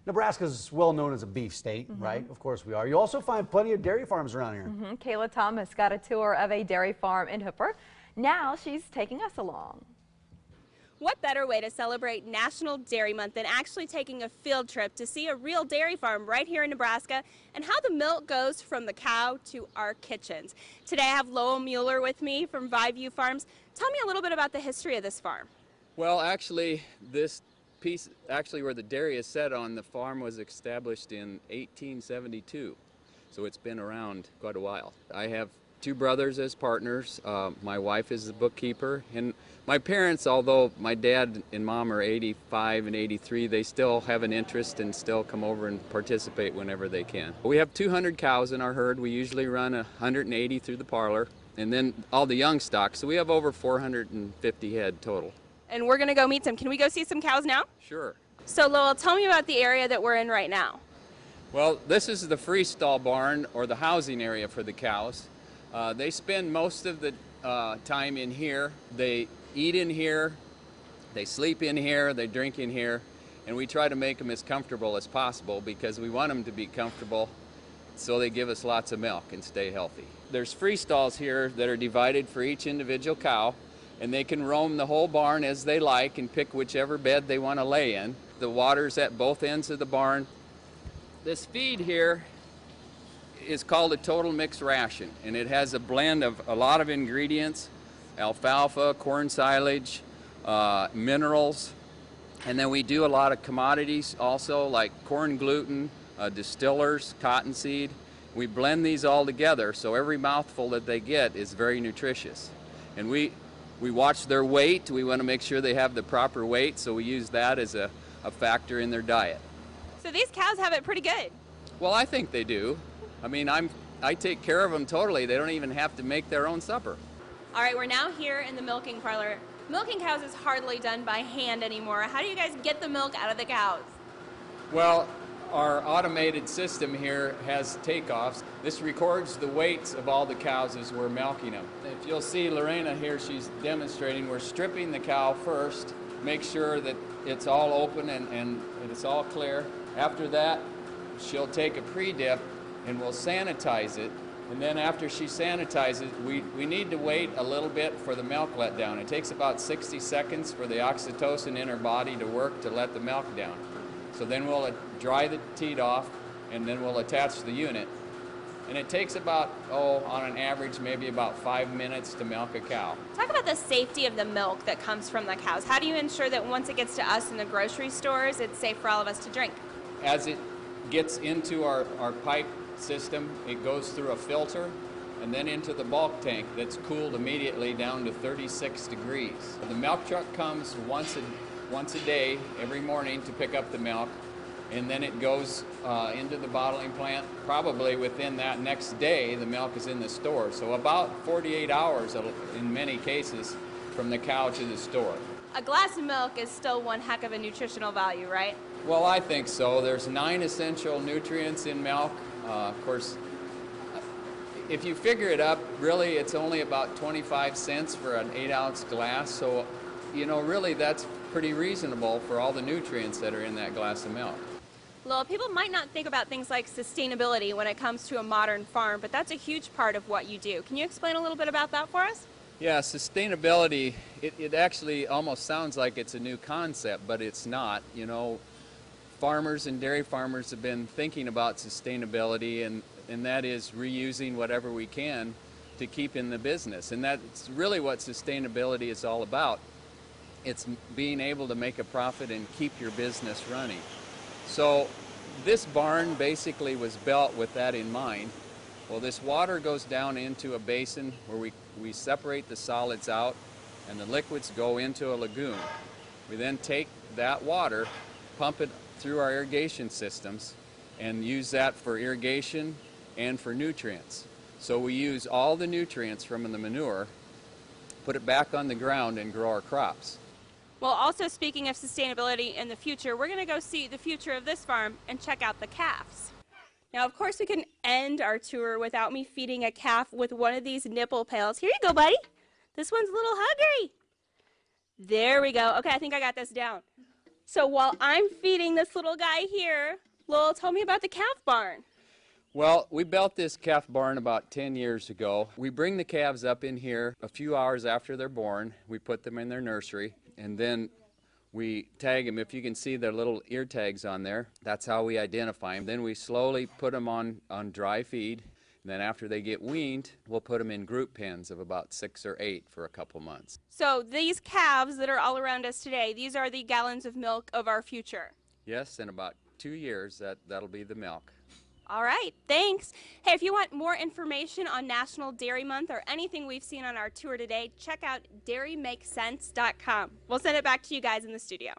Nebraska's well known as a beef state, right? Of course we are. You also find plenty of dairy farms around here. Kayla Thomas got a tour of a dairy farm in Hooper. Now she's taking us along. What better way to celebrate National Dairy Month than actually taking a field trip to see a real dairy farm right here in Nebraska and how the milk goes from the cow to our kitchens. Today I have Lowell Mueller with me from View Farms. Tell me a little bit about the history of this farm. Well, actually, this piece, where the dairy is set on, the farm was established in 1872. So it's been around quite a while. I have two brothers as partners. My wife is the bookkeeper, and my parents, although my dad and mom are 85 and 83, they still have an interest and still come over and participate whenever they can. We have 200 cows in our herd. We usually run 180 through the parlor, and then all the young stock. So we have over 450 head total. And we're gonna go meet some. Can we go see some cows now? Sure. So Lowell, tell me about the area that we're in right now. Well, this is the Freestall Barn, or the housing area for the cows. They spend most of the time in here. They eat in here, they sleep in here, they drink in here, and we try to make them as comfortable as possible because we want them to be comfortable so they give us lots of milk and stay healthy. There's free stalls here that are divided for each individual cow, and they can roam the whole barn as they like and pick whichever bed they want to lay in. The water's at both ends of the barn. This feed here is called a total mixed ration, and it has a blend of a lot of ingredients: alfalfa, corn silage, minerals, and then we do a lot of commodities also, like corn gluten, distillers, cottonseed. We blend these all together so every mouthful that they get is very nutritious. And we watch their weight. We want to make sure they have the proper weight, so we use that as a factor in their diet. So these cows have it pretty good. Well, I think they do. I mean, I take care of them totally. They don't even have to make their own supper. All right, we're now here in the milking parlor. Milking cows is hardly done by hand anymore. How do you guys get the milk out of the cows? Well, our automated system here has takeoffs. This records the weights of all the cows as we're milking them. If you'll see Lorena here, she's demonstrating. We're stripping the cow first, make sure that it's all open and it's all clear. After that, she'll take a pre-dip and we'll sanitize it. And then after she sanitizes, we need to wait a little bit for the milk letdown. It takes about 60 seconds for the oxytocin in her body to work to let the milk down. So then we'll dry the teat off, and then we'll attach the unit. And it takes about, on an average, maybe about 5 minutes to milk a cow. Talk about the safety of the milk that comes from the cows. How do you ensure that once it gets to us in the grocery stores, it's safe for all of us to drink? As it gets into our pipe system, it goes through a filter and then into the bulk tank that's cooled immediately down to 36 degrees. The milk truck comes once a day, every morning, to pick up the milk, and then it goes into the bottling plant. Probably within that next day, the milk is in the store. So about 48 hours in many cases from the cow to the store. A glass of milk is still one heck of a nutritional value, right? Well, I think so. There's 9 essential nutrients in milk. Of course, if you figure it up, really it's only about 25 cents for an 8-ounce glass. So, you know, really that's pretty reasonable for all the nutrients that are in that glass of milk. Well, people might not think about things like sustainability when it comes to a modern farm, but that's a huge part of what you do. Can you explain a little bit about that for us? Yeah, sustainability, it actually almost sounds like it's a new concept, but it's not. You know, farmers and dairy farmers have been thinking about sustainability, and that is reusing whatever we can to keep in the business. And that's really what sustainability is all about. It's being able to make a profit and keep your business running. So this barn basically was built with that in mind. Well, this water goes down into a basin where we separate the solids out, and the liquids go into a lagoon. We then take that water, pump it through our irrigation systems, and use that for irrigation and for nutrients. So we use all the nutrients from the manure, put it back on the ground, and grow our crops. Well, also speaking of sustainability in the future, we're going to go see the future of this farm and check out the calves. Now, of course, we can end our tour without me feeding a calf with one of these nipple pails. Here you go, buddy. This one's a little hungry. There we go. Okay, I think I got this down. So while I'm feeding this little guy here, Lowell, tell me about the calf barn. Well, we built this calf barn about 10 years ago. We bring the calves up in here a few hours after they're born. We put them in their nursery, and then we tag them. If you can see their little ear tags on there, that's how we identify them. Then we slowly put them on dry feed. And then after they get weaned, we'll put them in group pens of about 6 or 8 for a couple months. So these calves that are all around us today, these are the gallons of milk of our future. Yes, in about 2 years, that'll be the milk. All right, thanks. Hey, if you want more information on National Dairy Month or anything we've seen on our tour today, check out dairymakesense.com. We'll send it back to you guys in the studio.